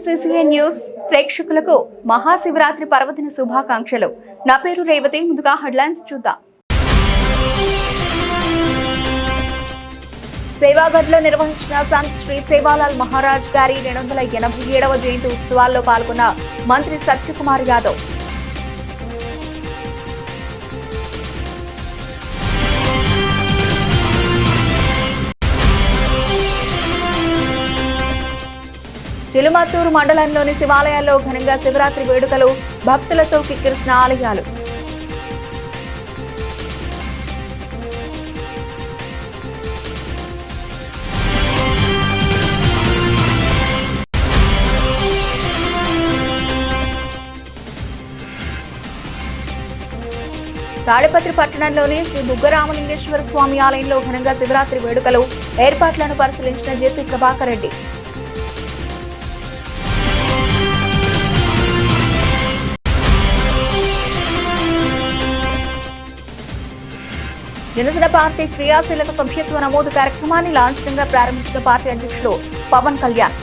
CCN news ప్రేక్షకులకు మహాశివరాత్రి పర్వదిన శుభాకాంక్షలు. నా పేరు రేవతి. ముందుగా హెడ్లైన్స్ చూద్దాం. సేవాగఢ్లో నిర్వహించిన సంత్ శ్రీ సేవాలాల్ మహారాజ్ గారి 287వ జయంతి ఉత్సవాల్లో పాల్గొన్న మంత్రి సత్యకుమార్ యాదవ్. చిలుమత్తూరు మండలంలోని శివాలయాల్లో ఘనంగా శివరాత్రి వేడుకలు, భక్తులతో కిక్కిరిసిన ఆలయాలు. తాడిపత్రి పట్టణంలోని శ్రీ బుగ్గరామలింగేశ్వర స్వామి ఆలయంలో ఘనంగా శివరాత్రి వేడుకలు, ఏర్పాట్లను పరిశీలించిన జేసీ ప్రభాకర్ రెడ్డి. జనసేన పార్టీ క్రియాశీలక సభ్యత్వ నమోదు కార్యక్రమాన్ని లాంఛనంగా ప్రారంభించిన పార్టీ అధ్యక్షుడు పవన్ కళ్యాణ్.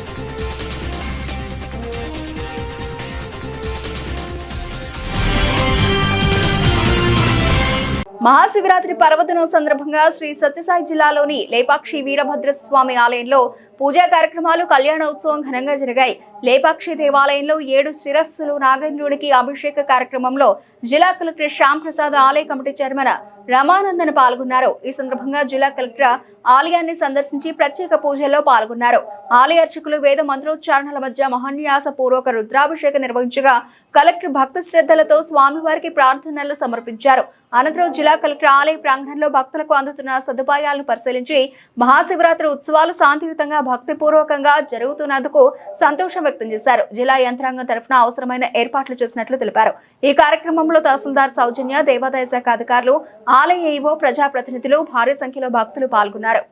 మహాశివరాత్రి పర్వదినం సందర్భంగా శ్రీ సత్యసాయి జిల్లాలోని లేపాక్షి వీరభద్రస్వామి ఆలయంలో పూజా కార్యక్రమాలు, కళ్యాణోత్సవం ఘనంగా జరిగాయి. లేపాక్షి దేవాలయంలో 7 శిరస్సులు నాగేంద్రునికి అభిషేక కార్యక్రమంలో జిల్లా కలెక్టర్ శ్యామ్ ప్రసాద్, ఆలయ కమిటీ చైర్మన్ రమానందన్ పాల్గొన్నారు. ఈ సందర్భంగా జిల్లా కలెక్టర్ ఆలయాన్ని సందర్శించి ప్రత్యేక పూజల్లో పాల్గొన్నారు. ఆలయ అర్చకులు వేద మంత్రోచ్చారణల మధ్య మహాన్యాస పూర్వక రుద్రాభిషేకం నిర్వహించగా కలెక్టర్ భక్తి శ్రద్ధలతో స్వామివారికి ప్రార్థనలు సమర్పించారు. అనంతరం జిల్లా కలెక్టర్ ఆలయ ప్రాంగణంలో భక్తులకు అందుతున్న సదుపాయాలను పరిశీలించి మహాశివరాత్రి ఉత్సవాలు శాంతియుతంగా భక్తిపూర్వకంగా జరుగుతున్నందుకు సంతోషం వ్యక్తం చేశారు. జిల్లా యంత్రాంగం తరఫున అవసరమైన ఏర్పాట్లు చేసినట్లు తెలిపారు. ఈ కార్యక్రమంలో తహసీల్దార్ సౌజన్య, దేవాదాయ శాఖ అధికారులు, ఆలయ ఈవో, ప్రజాప్రతినిధులు, భారీ సంఖ్యలో భక్తులు పాల్గొన్నారు.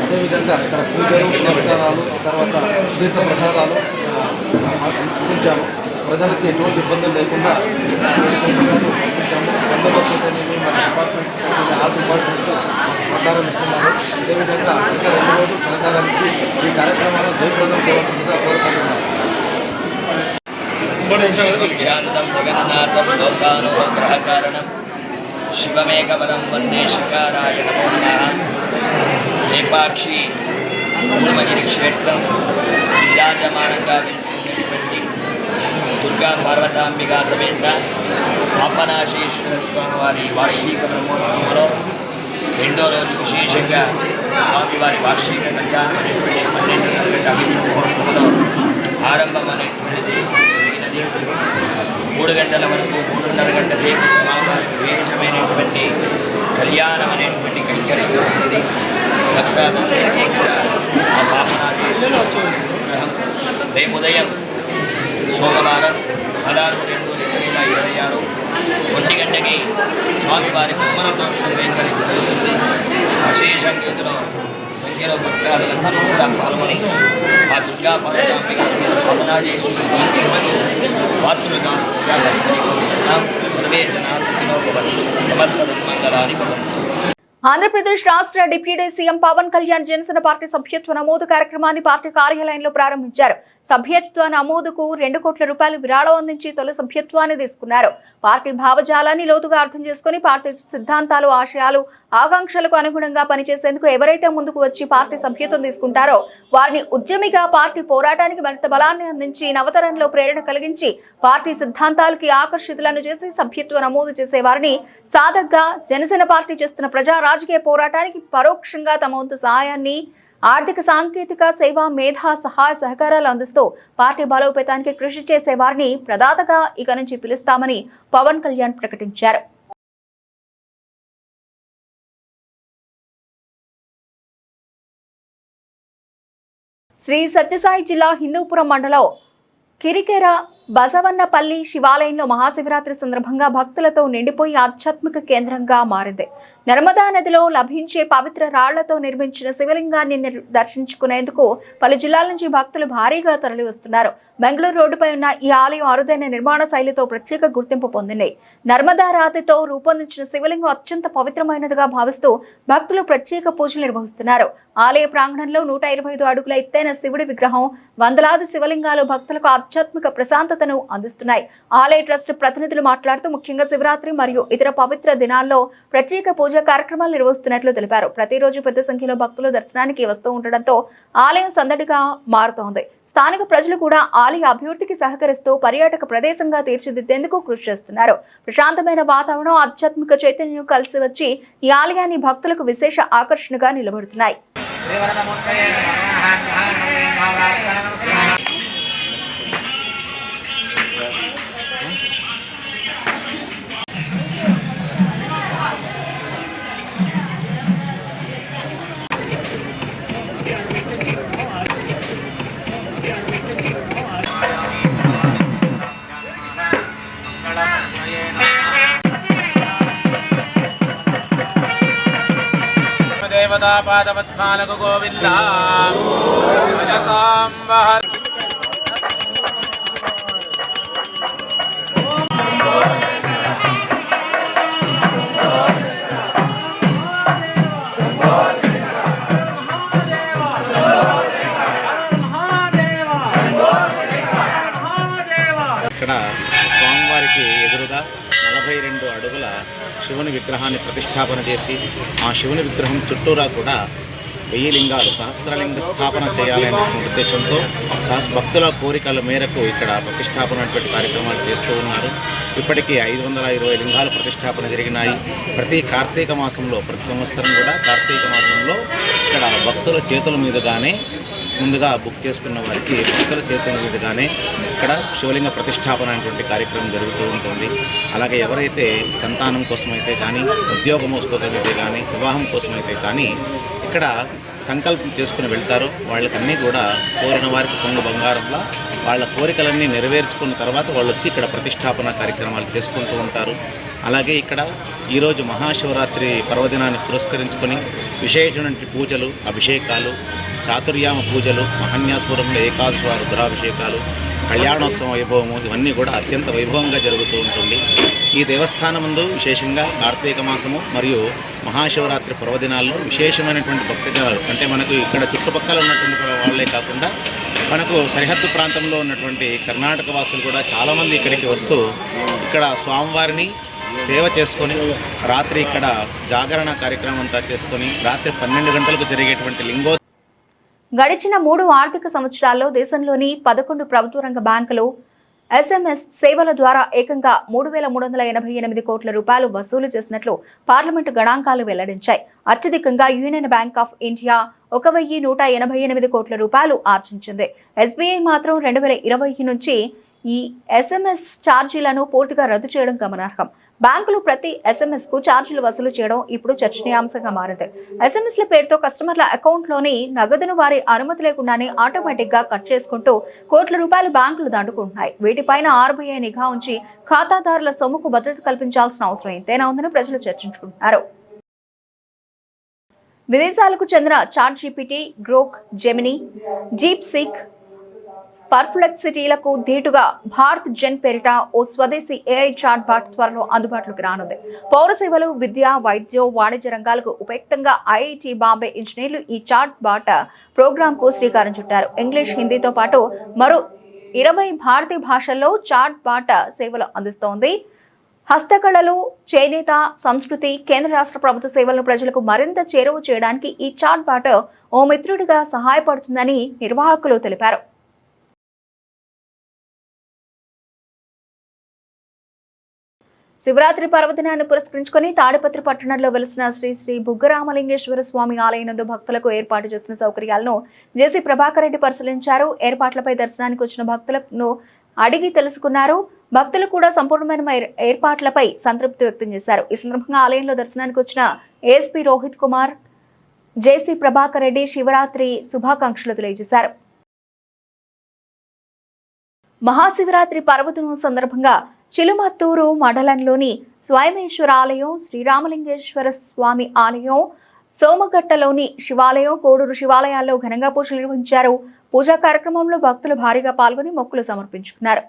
అదేవిధంగా ఇక్కడ పూజలు, పురస్కారాలు, తర్వాత తీర్థ ప్రసాదాలు అందించాము. ప్రజలకు ఎటువంటి ఇబ్బందులు లేకుండా బందోబస్తు మన డిపార్ట్మెంట్ ఆల్ డిపార్ట్మెంట్స్ సహకారం ఇస్తున్నారు. అదేవిధంగా ఇంకా 2 రోజులు సహకారానికి ఈ కార్యక్రమాలను జయప్రదం చేయవలసిందిగా కోరుకుంటున్నాను. శివమేకవరం వందే శిఖారాయ నమో నమః. లేపాక్షి కూర్మగిరి క్షేత్రం విరాజమానంగా వెలిసినటువంటి దుర్గా పార్వతాంబికా సమేత పాపనాశేశ్వర స్వామివారి వార్షిక బ్రహ్మోత్సవంలో 2వ రోజు విశేషంగా స్వామివారి వార్షిక కళ్యాణం అనేటువంటి 12:05 ముహూర్తంలో ఆరంభం అనేటువంటిది జరిగినది. 3 గంటల వరకు 3:30 గంటల సేపు స్వామివారి విశేషమైనటువంటి కళ్యాణం అనేటువంటి కైంకర్యం జరుగుతుంది. భక్తాదులందరికీ కూడా ఆ పాపనాశేశ్వర విగ్రహం రేపు ఉదయం సోమవారం 16/2/2026 1 గంటకి స్వామివారి బ్రహ్మరథోత్సవం కైంకర్యం జరుగుతుంది. విశేషంగా ఇందులో సంఖ్యలో భక్తాదులందరూ కూడా పాల్గొని ఆ దుర్గా పార్వతాంబికా పాపనాశేశ్వర స్వామి పాత్రులు కావాల్సిందిగా పరిగణిస్తున్నాం. సర్వే జనా సుఖినో భవంతు. సమర్థ మంగళాని భవంతు. ఆంధ్రప్రదేశ్ రాష్ట్ర deputy CM Pawan Kalyan Janasena party సభ్యత్వ నమోదు కార్యక్రమాన్ని పార్టీ కార్యాలయంలో ప్రారంభించారు. సభ్యత్వ నమోదుకు 2 కోట్ల రూపాయలు విరాళం అందించి తొలి సభ్యత్వాన్ని తీసుకున్నారు. పార్టీ భావజాలాన్ని లోతుగా అర్థం చేసుకుని పార్టీ సిద్ధాంతాలు, ఆశయాలు, ఆకాంక్షలకు అనుగుణంగా పనిచేసేందుకు ఎవరైతే ముందుకు వచ్చి పార్టీ సభ్యత్వం తీసుకుంటారో వారిని ఉద్యమిగా పార్టీ పోరాటానికి మరింత బలాన్ని అందించి నవతరంలో ప్రేరణ కలిగించి పార్టీ సిద్ధాంతాలకి ఆకర్షితులను చేసి సభ్యత్వ నమోదు చేసేవారిని సాధకగా జనసేన పార్టీ చేస్తున్న ప్రజా రాజకీయ పోరాటానికి పరోక్షంగా తమ వంతు సహాయాన్ని, ఆర్థిక, సాంకేతిక, సేవా, మేధా, సహాయ సహకారాలు అందిస్తూ పార్టీ బలోపేతానికి కృషి చేసే వారిని ప్రదాతగా ఇక నుంచి పిలుస్తామని పవన్ కళ్యాణ్ ప్రకటించారు. శ్రీ సత్యసాయి జిల్లా హిందూపురం మండలం కిరికెర బసవన్నపల్లి శివాలయంలో మహాశివరాత్రి సందర్భంగా భక్తులతో నిండిపోయి ఆధ్యాత్మిక కేంద్రంగా మారింది. నర్మదా నదిలో లభించే పవిత్ర రాళ్లతో నిర్మించిన శివలింగాన్ని దర్శించుకునేందుకు పలు జిల్లాల నుంచి భక్తులు భారీగా తరలి వస్తున్నారు. బెంగళూరు రోడ్డుపై ఉన్న ఈ ఆలయం అరుదైన నిర్మాణ శైలితో ప్రత్యేక గుర్తింపు పొందింది. నర్మదా రాతితో రూపొందించిన శివలింగం అత్యంత పవిత్రమైనదిగా భావిస్తూ భక్తులు ప్రత్యేక పూజలు నిర్వహిస్తున్నారు. ఆలయ ప్రాంగణంలో 125 అడుగుల ఎత్తైన శివుడి విగ్రహం, వందలాది శివలింగాలు భక్తులకు ఆధ్యాత్మిక ప్రశాంతతను అందిస్తున్నాయి. ఆలయ ట్రస్ట్ ప్రతినిధులు మాట్లాడుతూ ముఖ్యంగా శివరాత్రి మరియు ఇతర పవిత్ర దినాల్లో ప్రత్యేక పూజా కార్యక్రమాలు నిర్వహిస్తున్నట్లు తెలిపారు. ప్రతిరోజు పెద్ద సంఖ్యలో భక్తులు దర్శనానికి వస్తూ ఉండడంతో ఆలయం సందడిగా మారుతోంది. స్థానిక ప్రజలు కూడా ఆలయ అభివృద్ధికి సహకరిస్తూ పర్యాటక ప్రదేశంగా తీర్చిదిద్దేందుకు కృషి చేస్తున్నారు. ప్రశాంతమైన వాతావరణం, ఆధ్యాత్మిక చైతన్యం కలిసి వచ్చి ఈ ఆలయాన్ని భక్తులకు విశేష ఆకర్షణగా నిలబడుతున్నాయి. దేవతా పాదపద్మాలకు గోవింద సాంబహర్ ఇక్కడ స్వామివారికి ఎదురుగా 42 అడుగుల శివుని విగ్రహాన్ని ప్రతిష్టాపన చేసి ఆ శివుని విగ్రహం చుట్టూరా కూడా 1000 లింగాలు సహస్రలింగ స్థాపన చేయాలనే ఉద్దేశంతో భక్తుల కోరికల మేరకు ఇక్కడ ప్రతిష్టాపన కార్యక్రమాలు చేస్తూ ఉన్నారు. ఇప్పటికీ 520 లింగాలు ప్రతిష్టాపన జరిగినాయి. ప్రతి కార్తీక మాసంలో ప్రతి సంవత్సరం కూడా కార్తీక మాసంలో ఇక్కడ భక్తుల చేతుల మీదుగానే ముందుగా బుక్ చేసుకున్న వారికి భక్తుల చేతుల మీదుగానే ఇక్కడ శివలింగ ప్రతిష్టాపన అనేటువంటి కార్యక్రమం జరుగుతూ ఉంటుంది. అలాగే ఎవరైతే సంతానం కోసమైతే కానీ, ఉద్యోగం కోసమైతే కానీ, వివాహం కోసమైతే కానీ ఇక్కడ సంకల్పం చేసుకుని వెళ్తారో వాళ్ళకన్నీ కూడా కోరిన వారికి కొంగు బంగారంలా వాళ్ళ కోరికలన్నీ నెరవేర్చుకున్న తర్వాత వాళ్ళు వచ్చి ఇక్కడ ప్రతిష్టాపన కార్యక్రమాలు చేసుకుంటూ ఉంటారు. అలాగే ఇక్కడ ఈరోజు మహాశివరాత్రి పర్వదినాన్ని పురస్కరించుకొని విశేషమైన పూజలు, అభిషేకాలు, చాతుర్యామ పూజలు, మహాన్యాసపురంలో ఏకాదశి రుద్రాభిషేకాలు, కళ్యాణోత్సవ వైభవము ఇవన్నీ కూడా అత్యంత వైభవంగా జరుగుతూ ఉంటుంది. ఈ దేవస్థానం ముందు విశేషంగా కార్తీక మాసము మరియు మహాశివరాత్రి పర్వదినాల్లో విశేషమైనటువంటి భక్తజనాలు, అంటే మనకు ఇక్కడ చుట్టుపక్కల ఉన్నటువంటి వాళ్ళే కాకుండా మనకు సరిహద్దు ప్రాంతంలో ఉన్నటువంటి కర్ణాటక వాసులు కూడా చాలామంది ఇక్కడికి వస్తూ ఇక్కడ స్వామివారిని సేవ చేసుకొని రాత్రి ఇక్కడ జాగరణ కార్యక్రమం అంతా చేసుకొని రాత్రి 12 గంటలకు జరిగేటువంటి లింగో. గడిచిన 3 ఆర్థిక సంవత్సరాల్లో దేశంలోని 11 ప్రభుత్వ రంగ బ్యాంకులు ఎస్ఎంఎస్ సేవల ద్వారా ఏకంగా 3,388 కోట్ల రూపాయలు వసూలు చేసినట్లు పార్లమెంటు గణాంకాలు వెల్లడించాయి. అత్యధికంగా యూనియన్ బ్యాంక్ ఆఫ్ ఇండియా 1,188 కోట్ల రూపాయలు ఆర్జించింది. ఎస్బీఐ మాత్రం 2020 నుంచి ఈ ఎస్ఎంఎస్ ఛార్జీలను పూర్తిగా రద్దు చేయడం గమనార్హం. బ్యాంకులు ప్రతి ఎస్ఎంఎస్ కు ఛార్జీలు వసూలు చేయడం ఇప్పుడు చర్చనీయాంశంగా మారింది. ఎస్ఎంఎస్ల పేరుతో కస్టమర్ల అకౌంట్లోని నగదును వారి అనుమతి లేకుండానే ఆటోమేటిక్ గా కట్ చేసుకుంటూ కోట్ల రూపాయలు బ్యాంకులు దండుకుంటున్నాయి. వీటిపైన ఆర్బీఐ నిఘా ఉంచి ఖాతాదారుల సొమ్ముకు భద్రత కల్పించాల్సిన అవసరం ఎంతైనా ఉందని ప్రజలు చర్చించుకుంటున్నారు. విదేశాలకు చెందిన chat GPT, Grok, Gemini, DeepSeek, పర్ప్లెక్సిటీలకు ధీటుగా భారత్ జెన్ పేరిట ఓ స్వదేశీ ఏఐ చాట్ బాట్ త్వరలో అందుబాటులోకి రానుంది. పౌర సేవలు, విద్య, వైద్యం, వాణిజ్య రంగాలకు ఉపయుక్తంగా ఐఐటి బాంబే ఇంజనీర్లు ఈ చాట్ బాట్ ప్రోగ్రామ్ కు శ్రీకారం చుట్టారు. ఇంగ్లీష్, హిందీతో పాటు మరో 20 భారతీయ భాషల్లో చాట్ బాట్ సేవలు అందిస్తోంది. హస్తకళలు, చేనేత, సంస్కృతి, కేంద్ర రాష్ట్ర ప్రభుత్వ సేవలను ప్రజలకు మరింత చేరువ చేయడానికి ఈ చాట్ బాట్ ఓ మిత్రుడిగా సహాయపడుతుందని నిర్వాహకులు తెలిపారు. శివరాత్రి పర్వదినాన్ని పురస్కరించుకుని తాడిపత్రి పట్టణంలో వెలిసిన శ్రీ శ్రీ బుగ్గరామలింగేశ్వర స్వామి ఆలయనందు భక్తులకు ఏర్పాటు చేసిన సౌకర్యాలను జేసీ ప్రభాకర్ రెడ్డి పరిశీలించారు. ఏర్పాట్లపై దర్శనానికి వచ్చిన భక్తులను అడిగి తెలుసుకున్నారు. భక్తులు కూడా సంపూర్ణమైన ఏర్పాట్లపై సంతృప్తి వ్యక్తం చేశారు. ఈ సందర్భంగా ఆలయంలో దర్శనానికి వచ్చిన ఏఎస్పీ రోహిత్ కుమార్, జేసీ ప్రభాకర్ రెడ్డి శివరాత్రి శుభాకాంక్షలు తెలియజేశారు. మహాశివరాత్రి పర్వదినం సందర్భంగా చిలుమత్తూరు మండలంలోని స్వయమేశ్వర ఆలయం, శ్రీరామలింగేశ్వర స్వామి ఆలయం, సోమగట్టలోని శివాలయం, కోడూరు శివాలయాల్లో ఘనంగా పూజలు నిర్వహించారు. పూజా కార్యక్రమంలో భక్తులు భారీగా పాల్గొని మొక్కులు సమర్పించుకున్నారు.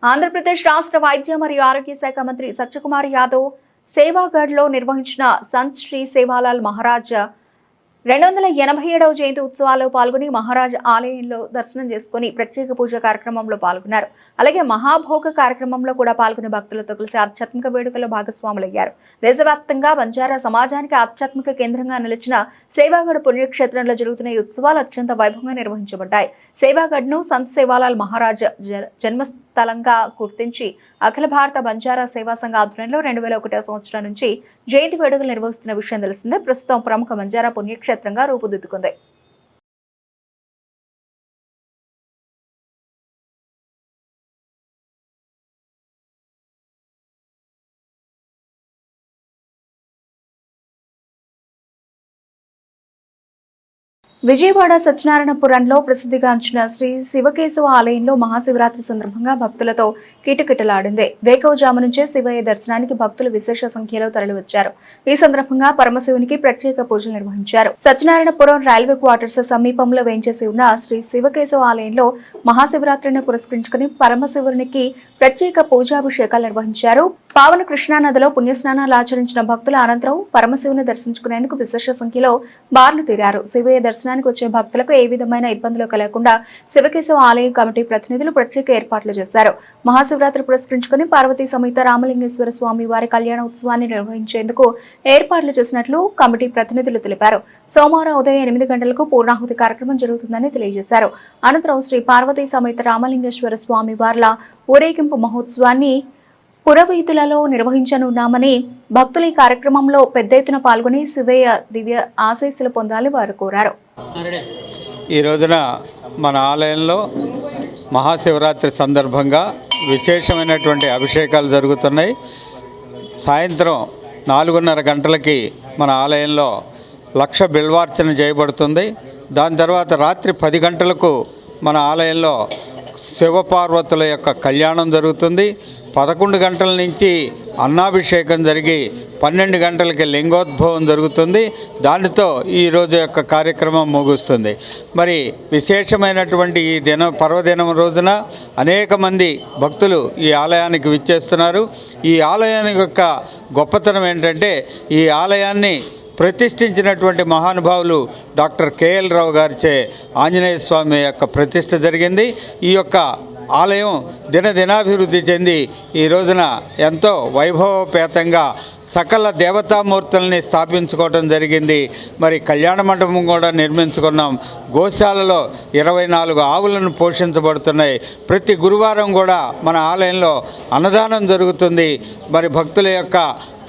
ఆంధ్రప్రదేశ్ రాష్ట్ర వైద్య మరియు ఆరోగ్య శాఖ మంత్రి సత్యకుమార్ యాదవ్ సేవాగఢ్లో నిర్వహించిన సంత్ శ్రీ సేవాలాల్ మహారాజ్ 287వ జయంతి ఉత్సవాల్లో పాల్గొని మహారాజ్ ఆలయంలో దర్శనం చేసుకుని ప్రత్యేక పూజ కార్యక్రమంలో పాల్గొన్నారు. అలాగే మహాభోగ కార్యక్రమంలో కూడా పాల్గొనే భక్తులతో కలిసి ఆధ్యాత్మిక వేడుకల్లో భాగస్వాములయ్యారు. దేశవ్యాప్తంగా బంజారా సమాజానికి ఆధ్యాత్మిక కేంద్రంగా నిలిచిన సేవాగఢ్ పుణ్యక్షేత్రంలో జరుగుతున్న ఈ ఉత్సవాలు అత్యంత వైభవంగా నిర్వహించబడ్డాయి. సేవాగఢ్ను సంత్ సేవాలాల్ మహారాజ్ జన్మస్థలంగా గుర్తించి అఖిల భారత బంజారా సేవా సంఘ ఆధ్వర్యంలో 2001వ సంవత్సరం నుంచి జయంతి వేడుకలు నిర్వహిస్తున్న విషయం తెలిసిందే. ప్రస్తుతం ప్రముఖ బంజారా పుణ్యక్షేత్రంగా రూపుదిద్దుకుంది. విజయవాడ సత్యనారాయణపురంలో ప్రసిద్ధిగాంచిన శ్రీ శివకేశవ ఆలయంలో మహాశివరాత్రి సందర్భంగా భక్తులతో కిటకిటలాడింది. వేకువజాము నుంచే శివయ్య దర్శనానికి భక్తులు విశేష సంఖ్యలో తరలివచ్చారు. ఈ సందర్భంగా పరమశివునికి ప్రత్యేక పూజలు నిర్వహించారు. సత్యనారాయణపురం రైల్వే క్వార్టర్స్ సమీపంలో వేంచేసి ఉన్న శ్రీ శివకేశవ ఆలయంలో మహాశివరాత్రిని పురస్కరించుకుని పరమశివునికి ప్రత్యేక పూజాభిషేకాలు నిర్వహించారు. పావన కృష్ణానదిలో పుణ్యస్నానాలు ఆచరించిన భక్తుల అనంతరం పరమశివుని దర్శించుకునేందుకు విశేష సంఖ్యలో బార్లు తీరారు. శివయ్య దర్శనానికి వచ్చే భక్తులకు ఏ విధమైన ఇబ్బందులు కలగకుండా శివకేశవ ఆలయ కమిటీ ప్రతినిధులు ప్రత్యేక ఏర్పాట్లు చేశారు. మహాశివరాత్రి పురస్కరించుకుని పార్వతీ సమేత రామలింగేశ్వర స్వామి వారి కళ్యాణ ఉత్సవాన్ని నిర్వహించేందుకు ఏర్పాట్లు చేసినట్లు కమిటీ ప్రతినిధులు తెలిపారు. సోమవారం ఉదయం 8 గంటలకు పూర్ణాహుతి కార్యక్రమం జరుగుతుందని తెలియజేశారు. అనంతరం శ్రీ పార్వతీ సమేత రామలింగేశ్వర స్వామి వార్ల ఊరేగింపు మహోత్సవాన్ని పురవీధులలో నిర్వహించనున్నామని భక్తులు ఈ కార్యక్రమంలో పెద్ద ఎత్తున పాల్గొని శివయ్య దివ్య ఆశీస్సులు పొందాలని వారు కోరారు. ఈ రోజున మన ఆలయంలో మహాశివరాత్రి సందర్భంగా విశేషమైనటువంటి అభిషేకాలు జరుగుతున్నాయి. సాయంత్రం 4:30 గంటలకి మన ఆలయంలో 1,00,000 బిల్వార్చన చేయబడుతుంది. దాని తర్వాత రాత్రి 10 గంటలకు మన ఆలయంలో శివపార్వతుల యొక్క కళ్యాణం జరుగుతుంది. 11 గంటల నుంచి అన్నాభిషేకం జరిగి 12 గంటలకి లింగోద్భవం జరుగుతుంది. దానితో ఈరోజు యొక్క కార్యక్రమం ముగుస్తుంది. మరి విశేషమైనటువంటి ఈ పర్వదినం రోజున అనేక మంది భక్తులు ఈ ఆలయానికి విచ్చేస్తున్నారు. ఈ ఆలయానికి యొక్క గొప్పతనం ఏంటంటే ఈ ఆలయాన్ని ప్రతిష్ఠించినటువంటి మహానుభావులు డాక్టర్ కేఎల్ రావు గారిచే ఆంజనేయ స్వామి యొక్క ప్రతిష్ఠ జరిగింది. ఈ యొక్క ఆలయం దినదినాభివృద్ధి చెంది ఈ రోజున ఎంతో వైభవపేతంగా సకల దేవతామూర్తుల్ని స్థాపించుకోవడం జరిగింది. మరి కళ్యాణ మండపం కూడా నిర్మించుకున్నాం. గోశాలలో 24 ఆవులను పోషించబడుతున్నాయి. ప్రతి గురువారం కూడా మన ఆలయంలో అన్నదానం జరుగుతుంది. మరి భక్తుల యొక్క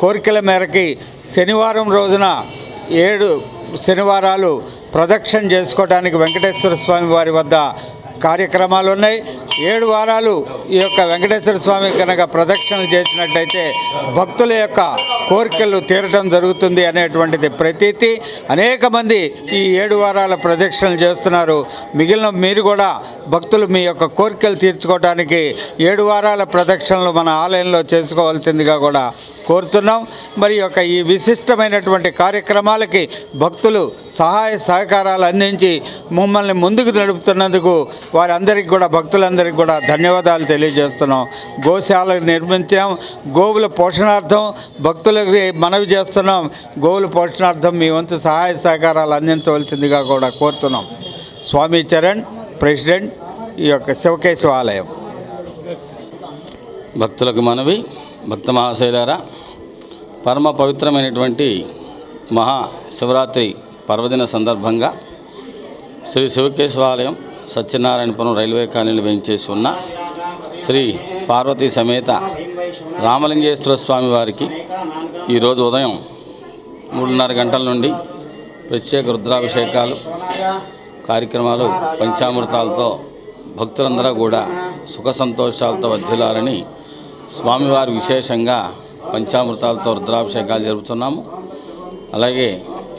కోరికల మేరకి శనివారం రోజున 7 శనివారాలు ప్రదక్షిణ చేసుకోవడానికి వెంకటేశ్వర స్వామి వారి వద్ద కార్యక్రమాలు ఉన్నాయి. 7 వారాలు ఈ యొక్క వెంకటేశ్వర స్వామి కనుక ప్రదక్షిణలు చేసినట్టయితే భక్తుల యొక్క కోరికలు తీరటం జరుగుతుంది అనేటువంటిది ప్రతీతి. అనేక మంది ఈ 7 వారాల ప్రదక్షిణలు చేస్తున్నారు. మిగిలిన మీరు కూడా భక్తులు మీ యొక్క కోరికలు తీర్చుకోవడానికి 7 వారాల ప్రదక్షిణలు మన ఆలయంలో చేసుకోవాల్సిందిగా కూడా కోరుతున్నాం. మరి యొక్క ఈ విశిష్టమైనటువంటి కార్యక్రమాలకి భక్తులు సహాయ సహకారాలు అందించి మమ్మల్ని ముందుకు నడుపుతున్నందుకు వారందరికీ కూడా భక్తులందరికీ కూడా ధన్యవాదాలు తెలియజేస్తున్నాం. గోశాలను నిర్మించాం. గోవుల పోషణార్థం భక్తులకి మనవి చేస్తున్నాం. గోవుల పోషణార్థం మీ వంతు సహాయ సహకారాలు అందించవలసిందిగా కూడా కోరుతున్నాం. స్వామి చరణ్, ప్రెసిడెంట్, ఈ యొక్క శివకేశవ ఆలయం. భక్తులకు మనవి, భక్త మహాశైలారా, పరమ పవిత్రమైనటువంటి మహాశివరాత్రి పర్వదిన సందర్భంగా శ్రీ శివకేశవ ఆలయం సత్యనారాయణపురం రైల్వే కాలనీలో వేయించేసి ఉన్న శ్రీ పార్వతీ సమేత రామలింగేశ్వర స్వామి వారికి ఈరోజు ఉదయం 3:30 గంటల నుండి ప్రత్యేక రుద్రాభిషేకాలు కార్యక్రమాలు పంచామృతాలతో భక్తులందరూ కూడా సుఖ సంతోషాలతో వర్ధిల్లాలని స్వామివారి విశేషంగా పంచామృతాలతో రుద్రాభిషేకాలు జరుపుతున్నాము. అలాగే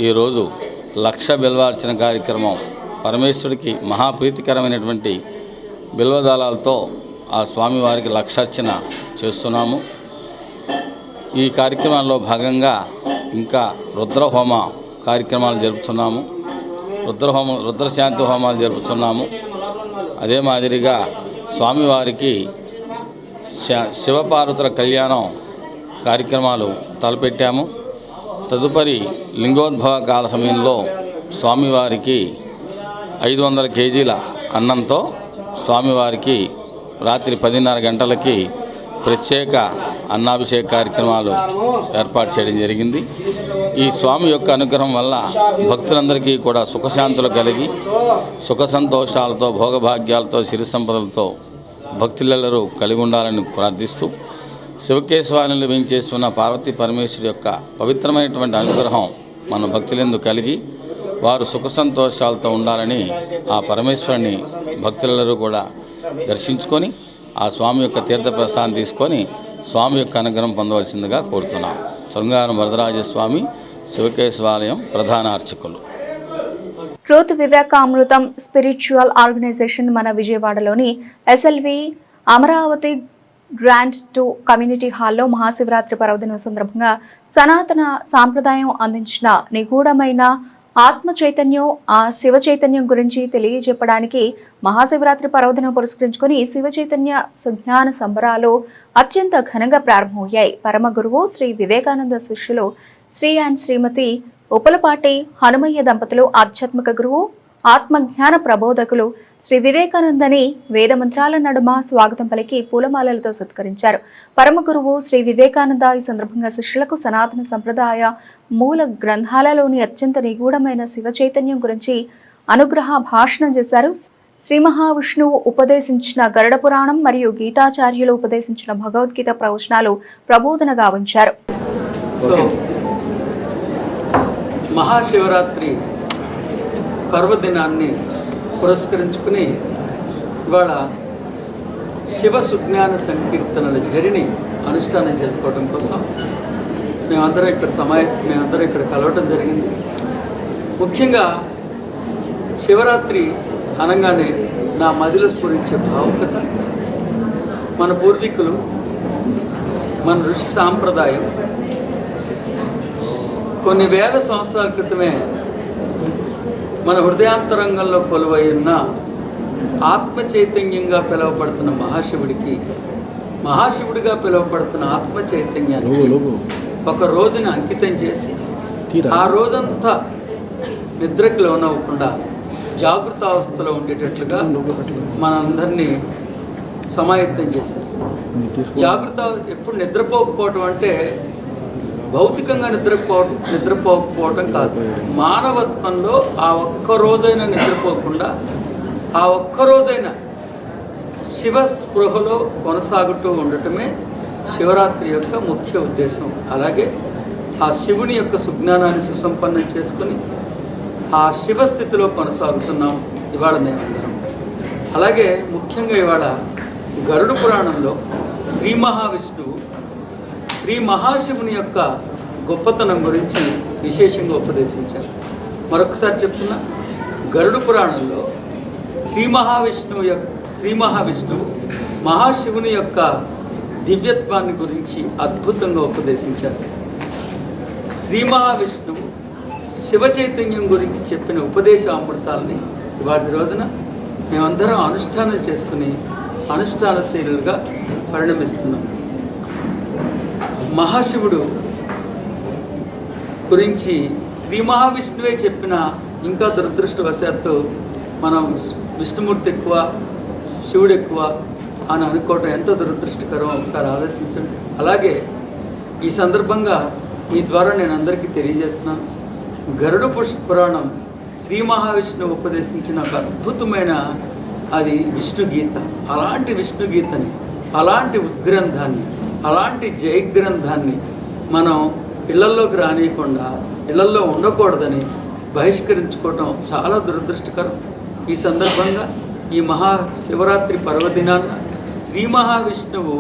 ఈరోజు లక్ష బిల్వార్చన కార్యక్రమం పరమేశ్వరుడికి మహాప్రీతికరమైనటువంటి బిల్వదళాలతో ఆ స్వామివారికి లక్షార్చన చేస్తున్నాము. ఈ కార్యక్రమాల్లో భాగంగా ఇంకా రుద్రహోమ కార్యక్రమాలు జరుపుతున్నాము. రుద్రశాంతి హోమాలు జరుపుతున్నాము. అదే మాదిరిగా స్వామివారికి శివపార్వతుల కళ్యాణం కార్యక్రమాలు తలపెట్టాము. తదుపరి లింగోద్భవ కాల సమయంలో స్వామివారికి 500 కేజీల అన్నంతో స్వామివారికి రాత్రి 10:30 గంటలకి ప్రత్యేక అన్నాభిషేక కార్యక్రమాలు ఏర్పాటు చేయడం జరిగింది. ఈ స్వామి యొక్క అనుగ్రహం వల్ల భక్తులందరికీ కూడా సుఖశాంతులు కలిగి సుఖ సంతోషాలతో భోగభాగ్యాలతో సిరి సంపదలతో భక్తులెల్లరూ కలిగి ఉండాలని ప్రార్థిస్తూ శివకేశవాలను వేయించేస్తున్న పార్వతీ పరమేశ్వరి యొక్క పవిత్రమైనటువంటి అనుగ్రహం మన భక్తులందు కలిగి వారు సుఖ సంతోషాలతో ఉండాలని ఆ పరమేశ్వరుని భక్తులెల్లరూ కూడా దర్శించుకొని ఆ స్వామి యొక్క తీర్థప్రసాదం తీసుకొని స్వామి యొక్క అనుగ్రహం పొందవలసిందిగా కోరుతున్నాం. శృంగారం వరదరాజస్వామి శివకేశవాలయం ప్రధాన అర్చకులు. ట్రూత్ వివేక అమృతం స్పిరిచువల్ ఆర్గనైజేషన్ మన విజయవాడలోని ఎస్ఎల్వి అమరావతి గ్రాండ్ 2 కమ్యూనిటీ హాల్లో మహాశివరాత్రి పర్వదినం సందర్భంగా సనాతన సాంప్రదాయం అందించిన నిగూఢమైన ఆత్మ చైతన్యం, ఆ శివ చైతన్యం గురించి తెలియజెప్పడానికి మహాశివరాత్రి పర్వదినం పురస్కరించుకుని శివ చైతన్య సుజ్ఞాన సంబరాలు అత్యంత ఘనంగా ప్రారంభమయ్యాయి. పరమ గురువు శ్రీ వివేకానంద శిష్యులు శ్రీ అండ్ శ్రీమతి ఉప్పలపాటి హనుమయ్య దంపతులు, ఆధ్యాత్మిక గురువు ఆత్మజ్ఞాన ప్రబోధకులు శ్రీ వివేకానందని వేద మంత్రాల నడుమ స్వాగతం పలికి పూలమాలలతో సత్కరించారు. పరమ గురువు శ్రీ వివేకానంద ఈ సందర్భంగా శిష్యులకు సనాతన సంప్రదాయ మూల గ్రంథాలలోని అత్యంత నిగూఢమైన శివ చైతన్యం గురించి అనుగ్రహ భాషణం చేశారు. శ్రీ మహావిష్ణువు ఉపదేశించిన గరుడ పురాణం మరియు గీతాచార్యులు ఉపదేశించిన భగవద్గీత ప్రవచనాలు ప్రబోధనగా ఉంచారు. మహాశివరాత్రి పర్వదినాన్ని పురస్కరించుకుని ఇవాళ శివ సుజ్ఞాన సంకీర్తనల జరిని అనుష్ఠానం చేసుకోవడం కోసం మేమందరం ఇక్కడ కలవటం జరిగింది. ముఖ్యంగా శివరాత్రి అనగానే నా మదిలో స్ఫురించే భావుకత, మన పూర్వీకులు, మన ఋషి సాంప్రదాయం కొన్ని వేల సంవత్సరాల క్రితమే మన హృదయాంతరంగంలో కొలువై ఉన్న ఆత్మ చైతన్యంగా పిలువబడుతున్న మహాశివుడిగా పిలువబడుతున్న ఆత్మ చైతన్యాన్ని ఒక రోజున అంకితం చేసి ఆ రోజంతా నిద్రకి లోనవ్వకుండా జాగృత అవస్థలో ఉండేటట్లుగా మనందరినీ సమాయత్తం చేశారు. జాగృత ఎప్పుడు నిద్రపోకపోవటం అంటే భౌతికంగా నిద్రపోకపోవటం కాదు, మానవత్వంలో ఆ ఒక్క రోజైనా నిద్రపోకుండా ఆ ఒక్కరోజైనా శివ స్పృహలో కొనసాగుతూ ఉండటమే శివరాత్రి యొక్క ముఖ్య ఉద్దేశం. అలాగే ఆ శివుని యొక్క సుజ్ఞానాన్ని సుసంపన్నం చేసుకుని ఆ శివస్థితిలో కొనసాగుతున్నాం ఇవాళ మేమందరం. అలాగే ముఖ్యంగా ఇవాళ గరుడ పురాణంలో శ్రీ మహావిష్ణువు శ్రీ మహాశివుని యొక్క గొప్పతనం గురించి విశేషంగా ఉపదేశించారు. మరొకసారి చెప్తున్నా, గరుడ పురాణంలో శ్రీ మహావిష్ణువు మహాశివుని యొక్క దివ్యత్వాన్ని గురించి అద్భుతంగా ఉపదేశించారు. శ్రీ మహావిష్ణువు శివ చైతన్యం గురించి చెప్పిన ఉపదేశ అమృతాలని వాటి రోజున మేమందరం అనుష్ఠానం చేసుకుని అనుష్ఠానశీలుగా పరిణమిస్తున్నాం. మహాశివుడు గురించి శ్రీ మహావిష్ణువే చెప్పిన ఇంకా దురదృష్టవశాత్తు మనం విష్ణుమూర్తి ఎక్కువ శివుడు ఎక్కువ అని అనుకోవటం ఎంతో దురదృష్టకరం, ఒకసారి ఆలోచించండి. అలాగే ఈ సందర్భంగా మీ ద్వారా నేను అందరికీ తెలియజేస్తున్నాను, గరుడ పురాణం శ్రీ మహావిష్ణువు ఉపదేశించిన ఒక అద్భుతమైన అది విష్ణు గీత. అలాంటి విష్ణు గీతని అలాంటి ఉద్గ్రంథాన్ని, అలాంటి జయగ్రంథాన్ని మనం ఇళ్లల్లోకి రానియకుండా, ఇళ్లల్లో ఉండకూడదని బహిష్కరించుకోవటం చాలా దురదృష్టకరం. ఈ సందర్భంగా ఈ మహాశివరాత్రి పర్వదినాన్న శ్రీ మహావిష్ణువు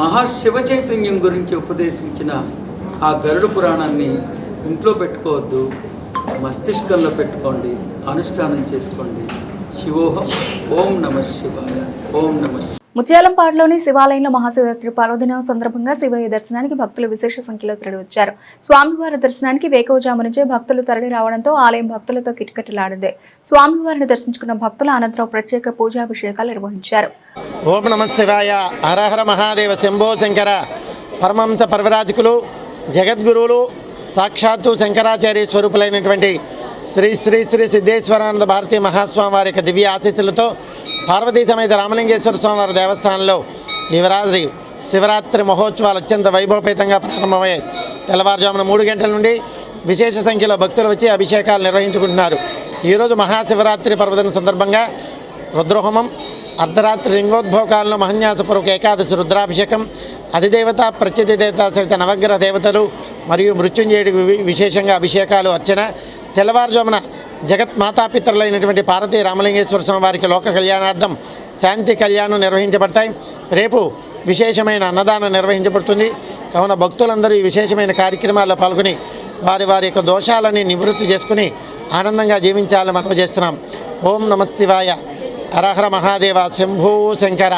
మహాశివ చైతన్యం గురించి ఉపదేశించిన ఆ గరుడ పురాణాన్ని ఇంట్లో పెట్టుకోవద్దు, మస్తిష్కంలో పెట్టుకోండి, అనుష్ఠానం చేసుకోండి. శివోహం. ఓం నమ శివాయ. ఓం నమ శివాయ. ముత్యాలంపాడులోని శివాలయంలో మహాశివరాత్రి పర్వదినం సందర్భంగా శివయ్య దర్శనానికి భక్తులు విశేష సంఖ్యలో తరలివచ్చారు. స్వామివారి దర్శనానికి వేకువజాము నుంచే భక్తులు తరలి రావడంతో ఆలయం భక్తులతో కిటకిటలాడింది. స్వామివారిని దర్శించుకున్న భక్తులు అనంతరం ప్రత్యేక పూజాభిషేకాలు నిర్వహించారు. ఓం నమ శివాయ. హరహర మహాదేవ శంభో శంకర. పరమహంస పరివ్రాజకులు, జగద్గురువులు, సాక్షాత్తు శంకరాచార్య స్వరూపులైనటువంటి శ్రీ శ్రీ శ్రీ సిద్ధేశ్వరానంద భారతీ మహాస్వామి వారి యొక్క దివ్య ఆశీస్సులతో పార్వతీ సమేత రామలింగేశ్వర స్వామి వారి దేవస్థానంలో ఈ శివరాత్రి మహోత్సవాలు అత్యంత వైభవపేతంగా ప్రారంభమయ్యాయి. తెల్లవారుజామున 3 గంటల నుండి విశేష సంఖ్యలో భక్తులు వచ్చి అభిషేకాలు నిర్వహించుకుంటున్నారు. ఈరోజు మహాశివరాత్రి పర్వదిన సందర్భంగా రుద్రహోమం, అర్ధరాత్రి లింగోద్భవ కాలంలో మహన్యాసపూర్వక ఏకాదశి రుద్రాభిషేకం, అధిదేవత ప్రత్యధి దేవత సహిత నవగ్రహ దేవతలు మరియు మృత్యుంజయుడికి విశేషంగా అభిషేకాలు, అర్చన. తెల్లవారుజామున జగత్ మాతాపితరులైనటువంటి పార్వతీ రామలింగేశ్వర స్వామి వారికి లోక కళ్యాణార్థం శాంతి కళ్యాణం నిర్వహించబడతాయి. రేపు విశేషమైన అన్నదానం నిర్వహించబడుతుంది. కావున భక్తులందరూ ఈ విశేషమైన కార్యక్రమాల్లో పాల్గొని వారి వారి యొక్క దోషాలని నివృత్తి చేసుకుని ఆనందంగా జీవించాలని మనవి చేస్తున్నాం. ఓం నమ శివాయ. హరహర మహాదేవ శంభో శంకర.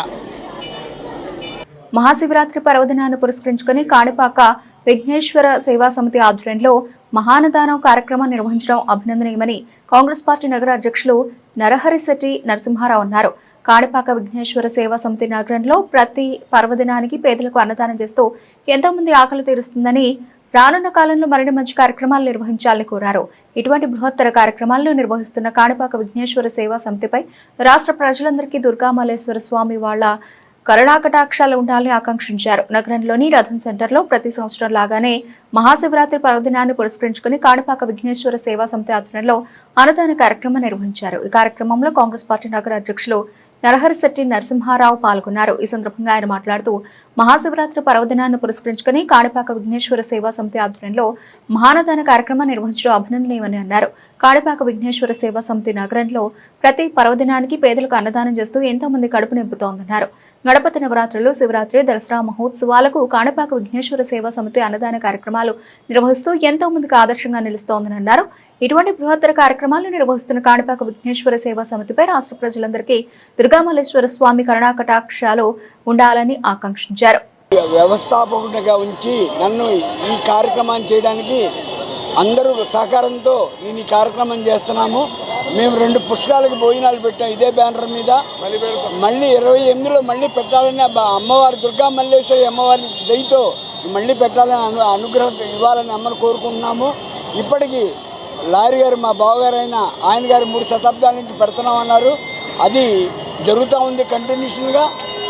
మహాశివరాత్రి పర్వదినాన్ని పురస్కరించుకుని కాణిపాక విఘ్నేశ్వర సేవా సమితి ఆధ్వర్యంలో మహానదానం కార్యక్రమం నిర్వహించడం అభినందనీయమని కాంగ్రెస్ పార్టీ నగర అధ్యక్షులు నరహరిశెట్టి నరసింహారావు అన్నారు. కాణిపాక విఘ్నేశ్వర సేవా సమితి నగరంలో ప్రతి పర్వదినానికి పేదలకు అన్నదానం చేస్తూ ఎంతో మంది ఆకలి తీరుస్తుందని, రానున్న కాలంలో మరిన్ని మంచి కార్యక్రమాలు నిర్వహించాలని కోరారు. ఇటువంటి బృహత్తర కార్యక్రమాలను నిర్వహిస్తున్న కాణిపాక విఘ్నేశ్వర సేవా సమితిపై రాష్ట్ర ప్రజలందరికీ దుర్గామల్లేశ్వర స్వామి వాళ్ల కరుణాకటాక్షాలు ఉండాలని ఆకాంక్షించారు. నగరంలోని రథన్ సెంటర్లో ప్రతి సంవత్సరం లాగానే మహాశివరాత్రి పర్వదినాన్ని పురస్కరించుకుని కాణిపాక విఘ్నేశ్వర సేవా సమితి ఆధ్వర్యంలో అన్నదాన కార్యక్రమం నిర్వహించారు. ఈ కార్యక్రమంలో కాంగ్రెస్ పార్టీ నగర అధ్యక్షులు నరహరిశెట్టి నరసింహారావు పాల్గొన్నారు. ఈ సందర్భంగా ఆయన మాట్లాడుతూ మహాశివరాత్రి పర్వదినాన్ని పురస్కరించుకుని కాణిపాక విఘ్నేశ్వర సేవా సమితి ఆధ్వర్యంలో మహానదాన కార్యక్రమం నిర్వహించడం అభినందనీయమని అన్నారు. కాణిపాక విఘ్నేశ్వర సేవా సమితి నగరంలో ప్రతి పర్వదినానికి పేదలకు అన్నదానం చేస్తూ ఎంతో మంది కడుపు నింపుతోందన్నారు. గణపతి నవరాత్రులు, శివరాత్రి, దసరా మహోత్సవాలకు కాణిపాక విఘ్నేశ్వర సేవా సమితి అన్నదాన కార్యక్రమాలు నిర్వహిస్తూ ఎంతో మందికి ఆదర్శంగా నిలుస్తోందని అన్నారు. ఇటువంటి బృహత్తర కార్యక్రమాలు నిర్వహిస్తున్న కాణిపాక విఘ్నేశ్వర సేవా సమితిపై రాష్ట్ర ప్రజలందరికీ దుర్గామల్లేశ్వర స్వామి కరుణాకటాక్షాలు ఉండాలని ఆకాంక్షించారు. వ్యవస్థాపకుడిగా ఉంచి నన్ను ఈ కార్యక్రమాన్ని చేయడానికి అందరూ సహకారంతో నేను ఈ కార్యక్రమం చేస్తున్నాము. మేము 2 పుస్తకాలకు భోజనాలు పెట్టాం ఇదే బ్యానర్ మీద. మళ్ళీ 28లో మళ్ళీ పెట్టాలని అమ్మవారి దుర్గా మల్లేశ్వరి అమ్మవారి దయతో మళ్ళీ పెట్టాలని అనుగ్రహం ఇవ్వాలని అమ్మను కోరుకుంటున్నాము. ఇప్పటికీ లారీ గారు, మా బావగారు ఆయన గారు 3 శతాబ్దాల నుంచి పెడుతున్నామన్నారు. అది జరుగుతూ ఉంది కంటిన్యూషన్గా.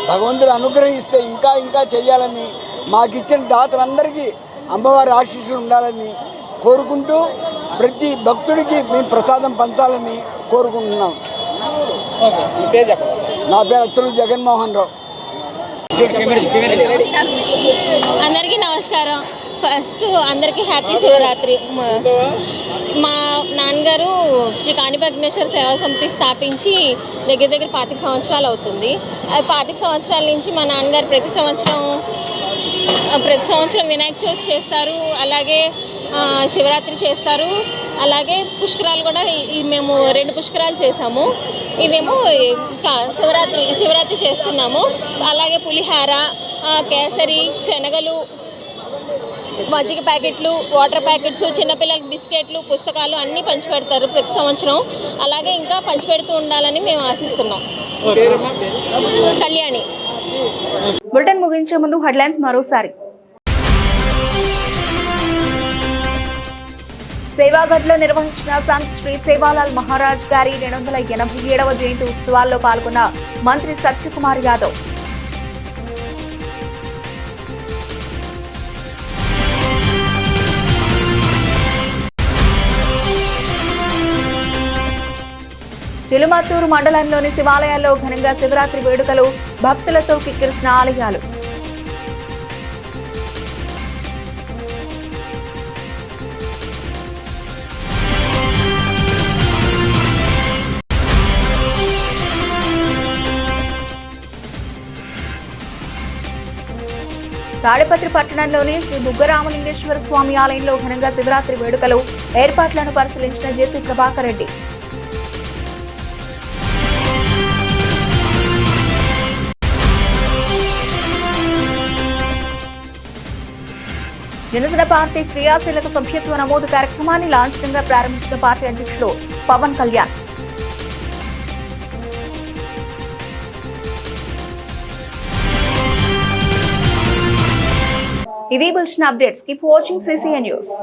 భగవంతుడు అనుగ్రహిస్తే ఇంకా ఇంకా చేయాలని, మాకు ఇచ్చిన దాతలందరికీ అమ్మవారి ఆశీస్సులు ఉండాలని కోరుకుంటూ ప్రతి భక్తుడికి మేము ప్రసాదం పంచాలని కోరుకుంటున్నాం. నా పేరు అత్తులు జగన్మోహన్ రావు. అందరికీ నమస్కారం. ఫస్ట్ అందరికీ హ్యాపీ శివరాత్రి. మా నాన్నగారు శ్రీ కాణిపాక విఘ్నేశ్వర సేవా సమితి స్థాపించి దగ్గర 25 సంవత్సరాలు అవుతుంది. 25 సంవత్సరాల నుంచి మా నాన్నగారు ప్రతి సంవత్సరం వినాయక చవితి చేస్తారు, అలాగే శివరాత్రి చేస్తారు, అలాగే పుష్కరాలు కూడా మేము 2 పుష్కరాలు చేసాము. ఇదేమో శివరాత్రి చేస్తున్నాము. అలాగే పులిహార, కేసరి, శనగలు, మజ్జిగ ప్యాకెట్లు, వాటర్ ప్యాకెట్స్, చిన్నపిల్లలకి బిస్కెట్లు, పుస్తకాలు అన్నీ పంచిపెడతారు ప్రతి సంవత్సరం. అలాగే ఇంకా పంచిపెడుతూ ఉండాలని మేము ఆశిస్తున్నాం. కళ్యాణి. బులెటిన్ ముగించే ముందు హెడ్లైన్స్ మరోసారి. సేవాగఢ్లో నిర్వహించిన సంత్ శ్రీ సేవాలాల్ మహారాజ్ గారి 287వ జయంతి ఉత్సవాల్లో పాల్గొన్న మంత్రి సత్యకుమార్ యాదవ్. చిలుమత్తూరు మండలంలోని శివాలయాల్లో ఘనంగా శివరాత్రి వేడుకలు, భక్తులతో కిక్కిరిసిన ఆలయాలు. తాడిపత్రి పట్టణంలోని శ్రీ బుగ్గరామలింగేశ్వర స్వామి ఆలయంలో ఘనంగా శివరాత్రి వేడుకలు, ఏర్పాట్లను పరిశీలించిన జేసీ ప్రభాకర్ రెడ్డి. జనసేన పార్టీ క్రియాశీలక సభ్యత్వ నమోదు కార్యక్రమాన్ని లాంఛనంగా ప్రారంభించిన పార్టీ అధ్యక్షుడు పవన్ కళ్యాణ్. ఇది bulletin updates. Keep watching CCN news.